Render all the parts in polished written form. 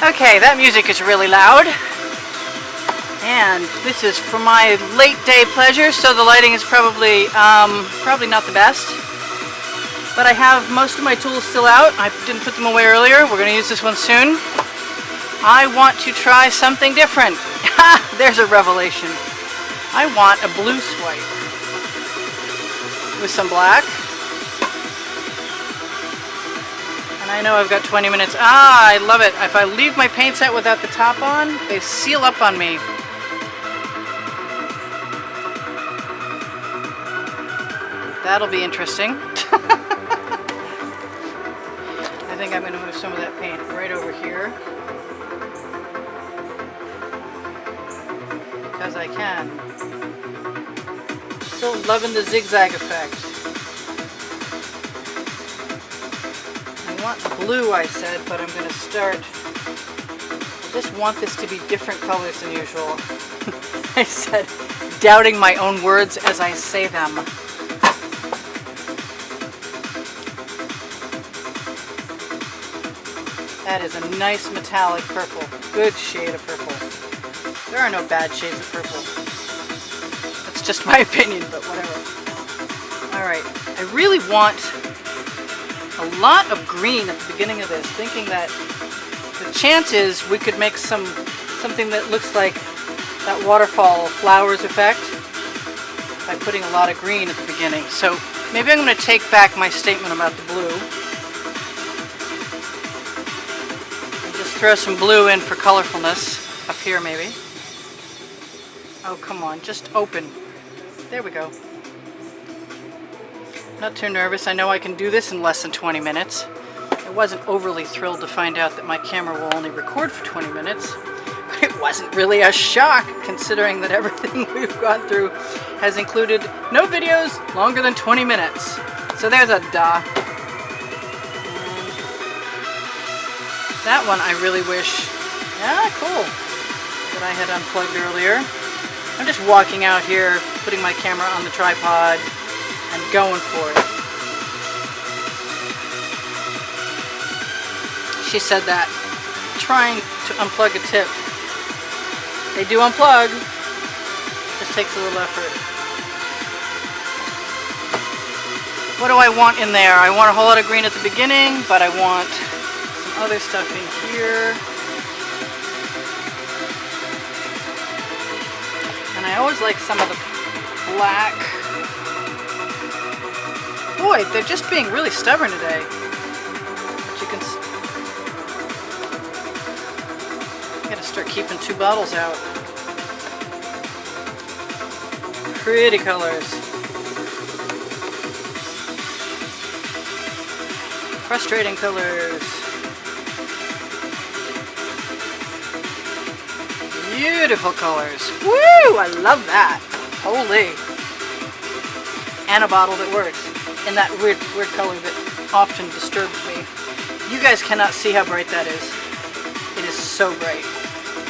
Okay, that music is really loud. And this is for my late day pleasure, so the lighting is probably not the best. But I have most of my tools still out. I didn't put them away earlier. We're going to use this one soon. I want to try something different. There's a revelation. I want a blue swipe with some black. And I know I've got 20 minutes. I love it. If I leave my paint set without the top on, they seal up on me. That'll be interesting. I think I'm going to move some of that paint right over here. Because I can. Still loving the zigzag effect. I want blue, I said, but I'm going to start. I just want this to be different colors than usual. I said, doubting my own words as I say them. That is a nice metallic purple. Good shade of purple. There are no bad shades of purple. That's just my opinion, but whatever. Alright, I really want a lot of green at the beginning of this, thinking that the chances we could make something that looks like that waterfall flowers effect by putting a lot of green at the beginning. So maybe I'm going to take back my statement about the blue. Throw some blue in for colorfulness up here maybe. Oh, come on, just open. There we go. Not too nervous. I know I can do this in less than 20 minutes. I wasn't overly thrilled to find out that my camera will only record for 20 minutes. But it wasn't really a shock considering that everything we've gone through has included no videos longer than 20 minutes. So there's a duh. That one I really wish, yeah, cool, that I had unplugged earlier. I'm just walking out here, putting my camera on the tripod, and going for it. She said that, trying to unplug a tip. They do unplug, just takes a little effort. What do I want in there? I want a whole lot of green at the beginning, but I want other stuff in here. And I always like some of the black. Boy, they're just being really stubborn today. But you can I gotta start keeping 2 bottles out. Pretty colors. Frustrating colors. Beautiful colors. Woo! I love that. Holy. And a bottle that works. In that weird color that often disturbs me. You guys cannot see how bright that is. It is so bright.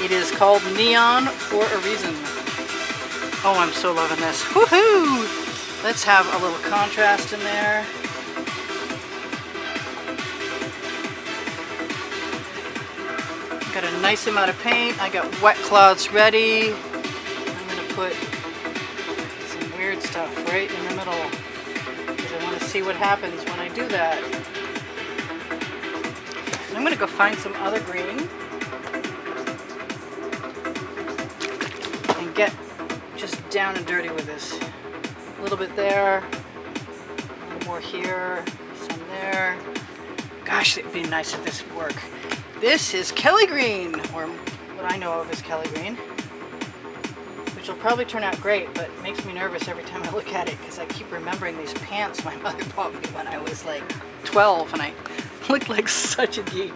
It is called neon for a reason. Oh, I'm so loving this. Woohoo! Let's have a little contrast in there. Got a nice amount of paint. I got wet cloths ready. I'm going to put some weird stuff right in the middle because I want to see what happens when I do that. And I'm going to go find some other green and get just down and dirty with this. A little bit there, a little more here, some there. Gosh, it'd be nice if this would work. This is Kelly Green, or what I know of as Kelly Green, which will probably turn out great, but it makes me nervous every time I look at it because I keep remembering these pants my mother bought me when I was like 12 and I looked like such a geek.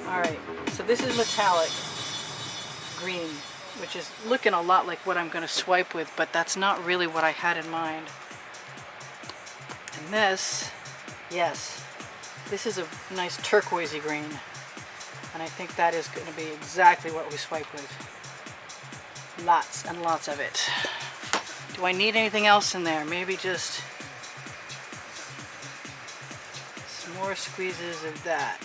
Alright, so this is metallic green, which is looking a lot like what I'm going to swipe with, but that's not really what I had in mind. And this, yes. This is a nice turquoisey green, and I think that is going to be exactly what we swipe with. Lots and lots of it. Do I need anything else in there? Maybe just some more squeezes of that.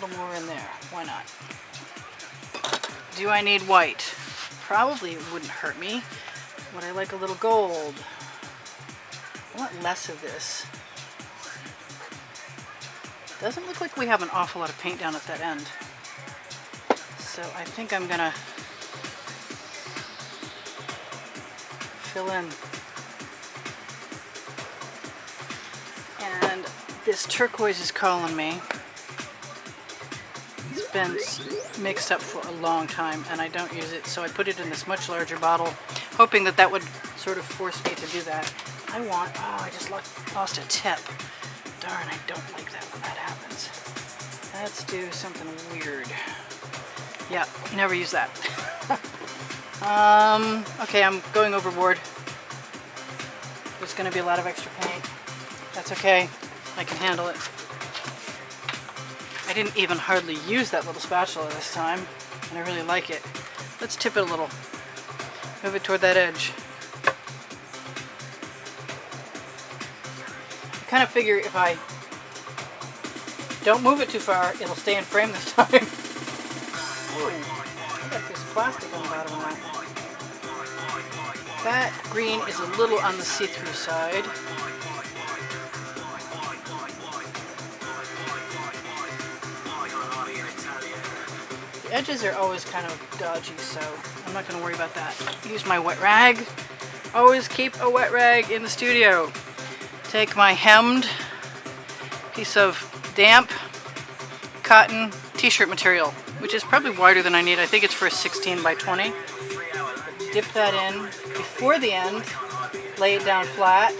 little more in there. Why not? Do I need white? Probably it wouldn't hurt me. Would I like a little gold? I want less of this. Doesn't look like we have an awful lot of paint down at that end. So I think I'm gonna fill in. And this turquoise is calling me. It's been mixed up for a long time and I don't use it, so I put it in this much larger bottle, hoping that that would sort of force me to do that. I want, oh, I just lost a tip. Darn, I don't like that when that happens. Let's do something weird. Yeah, never use that. Okay, I'm going overboard. There's going to be a lot of extra paint. That's okay. I can handle it. I didn't even hardly use that little spatula this time, and I really like it. Let's tip it a little. Move it toward that edge. I kind of figure if I don't move it too far, it'll stay in frame this time. Ooh, I got this plastic on the bottom of that. That green is a little on the see-through side. The edges are always kind of dodgy, so I'm not going to worry about that. Use my wet rag. Always keep a wet rag in the studio. Take my hemmed piece of damp cotton t-shirt material, which is probably wider than I need. I think it's for a 16 by 20. Dip that in before the end. Lay it down flat.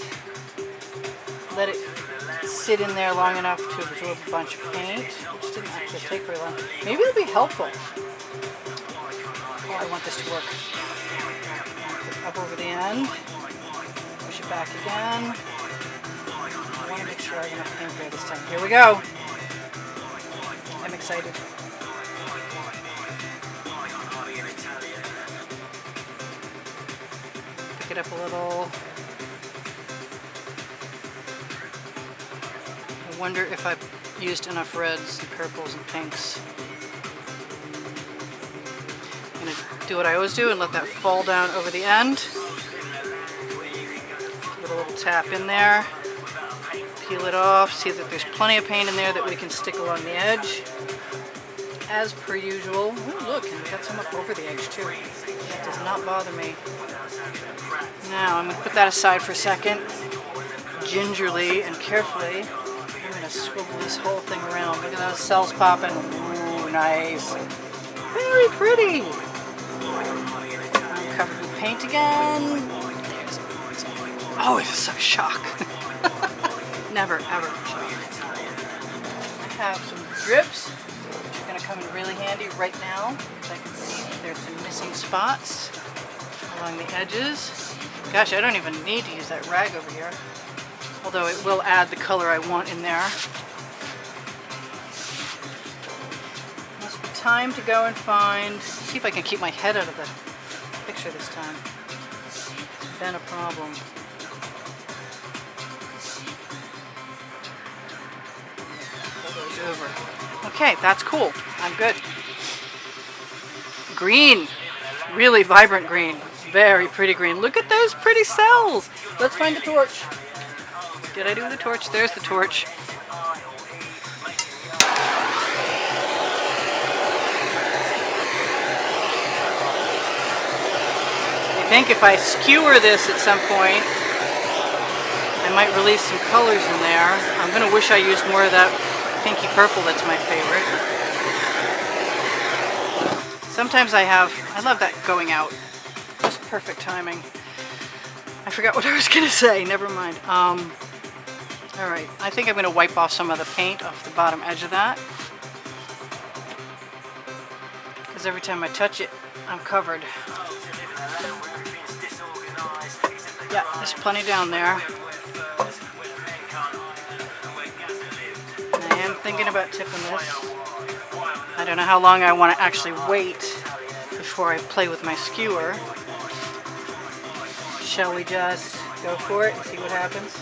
Let it sit in there long enough to absorb a bunch of paint, which didn't actually take very long. Maybe it'll be helpful. Oh, I want this to work. Put it up over the end. Push it back again. I want to make sure I have enough paint there this time. Here we go. I'm excited. Pick it up a little. I wonder if I've used enough reds and purples and pinks. I'm going to do what I always do and let that fall down over the end. Give it a little tap in there. Peel it off. See that there's plenty of paint in there that we can stick along the edge. As per usual. Ooh, look, and we got some up over the edge too. That does not bother me. Now I'm going to put that aside for a second. Gingerly and carefully. I'm going to swivel this whole thing around. Look at those cells popping. Ooh, nice. Very pretty. I'm covered with paint again. Oh, it's such a shock. Never, ever shock. I have some drips, which are going to come in really handy right now. Which I can see there's some missing spots along the edges. Gosh, I don't even need to use that rag over here. Although it will add the color I want in there. Must be time to go and find, see if I can keep my head out of the picture this time. It's been a problem. Pull those over. Okay, that's cool. I'm good. Green. Really vibrant green. Very pretty green. Look at those pretty cells. Let's find the torch. Did I do the torch? There's the torch. I think if I skewer this at some point, I might release some colors in there. I'm going to wish I used more of that pinky purple that's my favorite. Sometimes I love that going out. Just perfect timing. I forgot what I was going to say. Never mind. Alright, I think I'm going to wipe off some of the paint off the bottom edge of that. Because every time I touch it, I'm covered. Yeah, there's plenty down there. And I am thinking about tipping this. I don't know how long I want to actually wait before I play with my skewer. Shall we just go for it and see what happens?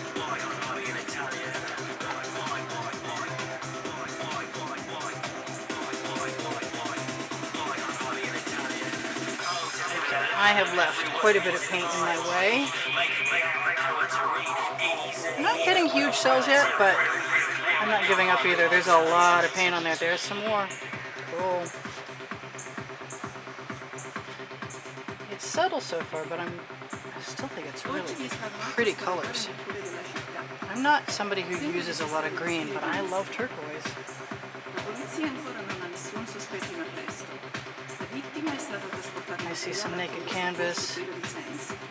I have left quite a bit of paint in my way. I'm not getting huge cells yet, but I'm not giving up either. There's a lot of paint on there. There's some more. Cool. It's subtle so far, but I still think it's really pretty colors. I'm not somebody who uses a lot of green, but I love turquoise. I see some naked canvas. I'm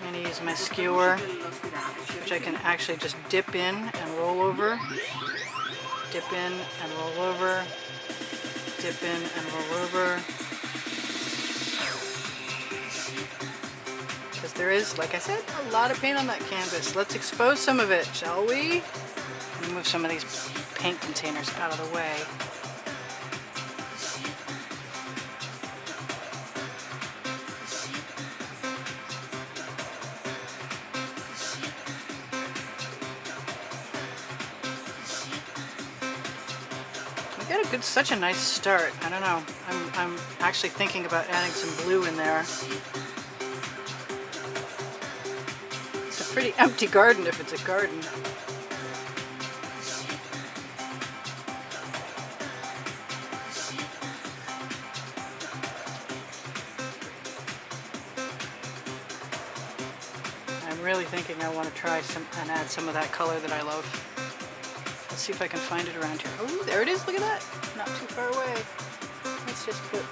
going to use my skewer, which I can actually just dip in and roll over. Dip in and roll over. Dip in and roll over. Because there is, like I said, a lot of paint on that canvas. Let's expose some of it, shall we? Let me move some of these paint containers out of the way. We got a good, such a nice start. I don't know. I'm actually thinking about adding some blue in there. Pretty empty garden if it's a garden. I'm really thinking I want to try some and add some of that color that I love. Let's see if I can find it around here. Oh, there it is. Look at that. Not too far away. Let's just put...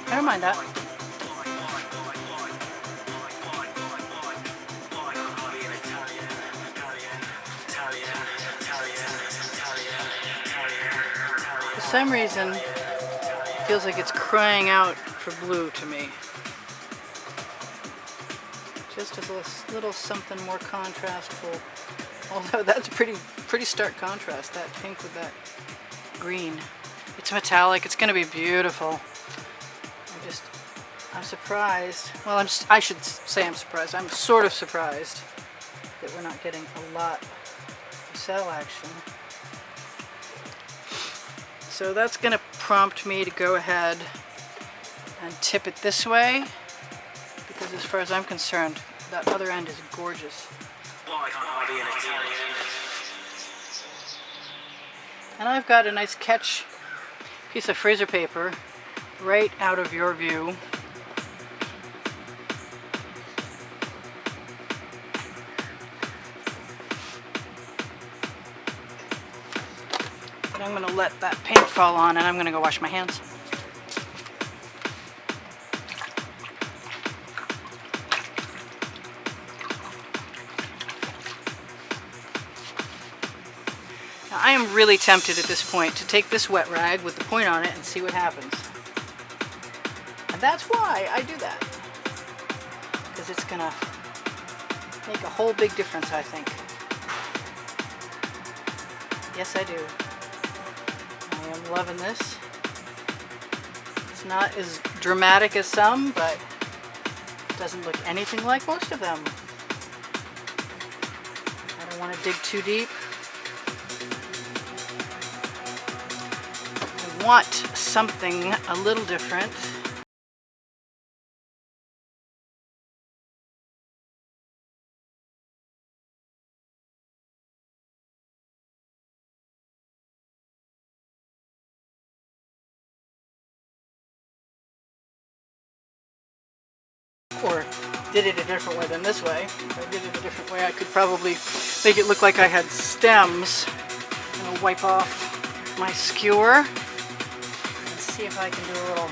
Never mind that. For some reason, it feels like it's crying out for blue to me. Just as a little something more contrastful. Although that's pretty stark contrast, that pink with that green. It's metallic. It's going to be beautiful. I'm surprised. Well, I should say I'm surprised. I'm sort of surprised that we're not getting a lot of cell action. So that's going to prompt me to go ahead and tip it this way, because as far as I'm concerned, that other end is gorgeous. And I've got a nice catch piece of freezer paper right out of your view. And I'm going to let that paint fall on, and I'm going to go wash my hands. Now, I am really tempted at this point to take this wet rag with the point on it and see what happens. And that's why I do that. Because it's going to make a whole big difference, I think. Yes, I do. I am loving this. It's not as dramatic as some, but it doesn't look anything like most of them. I don't want to dig too deep. I want something a little different. Or did it a different way than this way. If I did it a different way, I could probably make it look like I had stems. I'm going to wipe off my skewer and see if I can do a little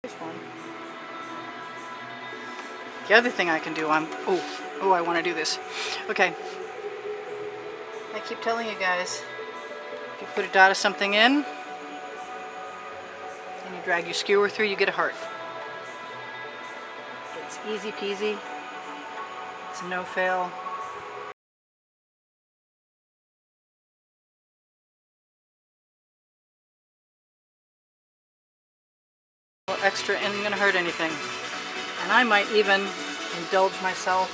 This one. The other thing I can do, oh, I want to do this. Okay. I keep telling you guys, if you put a dot of something in, and you drag your skewer through, you get a heart. It's easy peasy. It's a no fail. Extra isn't going to hurt anything. And I might even indulge myself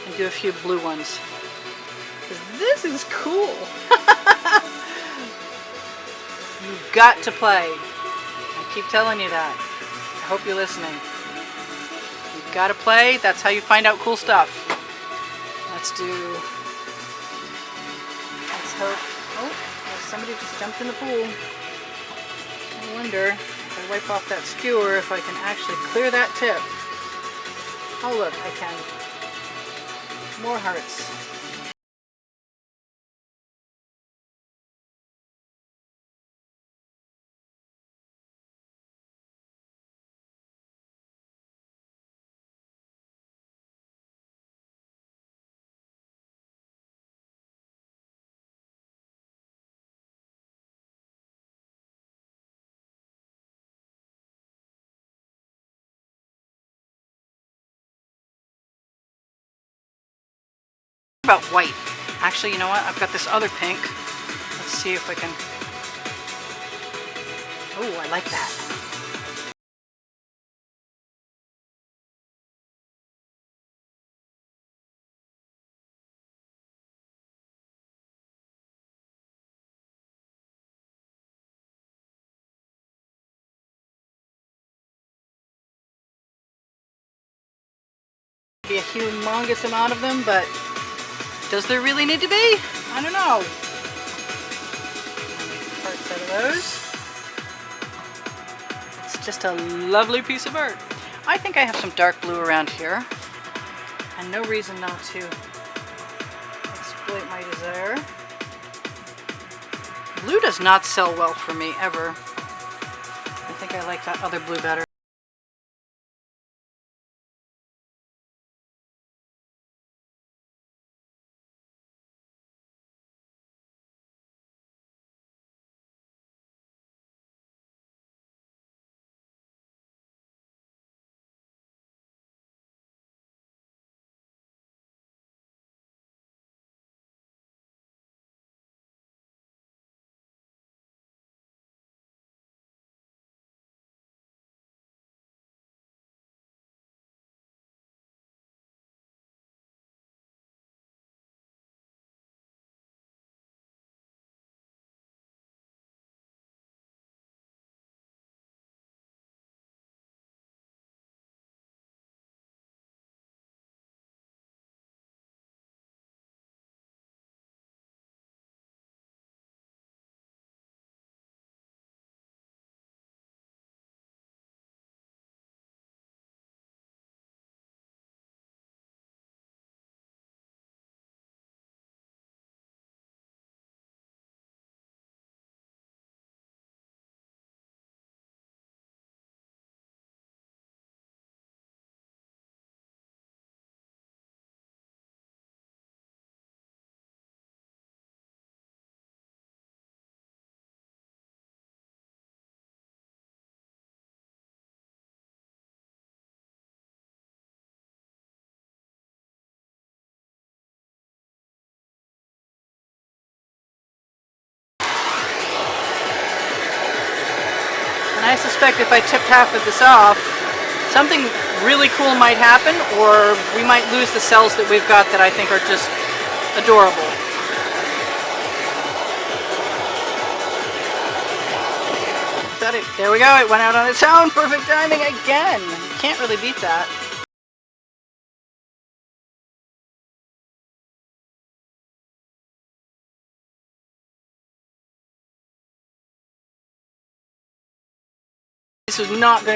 and do a few blue ones. Because this is cool. You've got to play. I keep telling you that. I hope you're listening. You've got to play. That's how you find out cool stuff. Let's hope. Oh, somebody just jumped in the pool. I wonder if I wipe off that skewer if I can actually clear that tip. Oh look, I can. More hearts. About white. Actually, you know what? I've got this other pink. Let's see if I can. Oh, I like that. Be a humongous amount of them, but does there really need to be? I don't know. Parts out of those. It's just a lovely piece of art. I think I have some dark blue around here, and no reason not to exploit my desire. Blue does not sell well for me, ever. I think I like that other blue better. And I suspect if I tipped half of this off, something really cool might happen, or we might lose the cells that we've got that I think are just adorable. There we go, it went out on its own. Perfect timing again. Can't really beat that. This was not going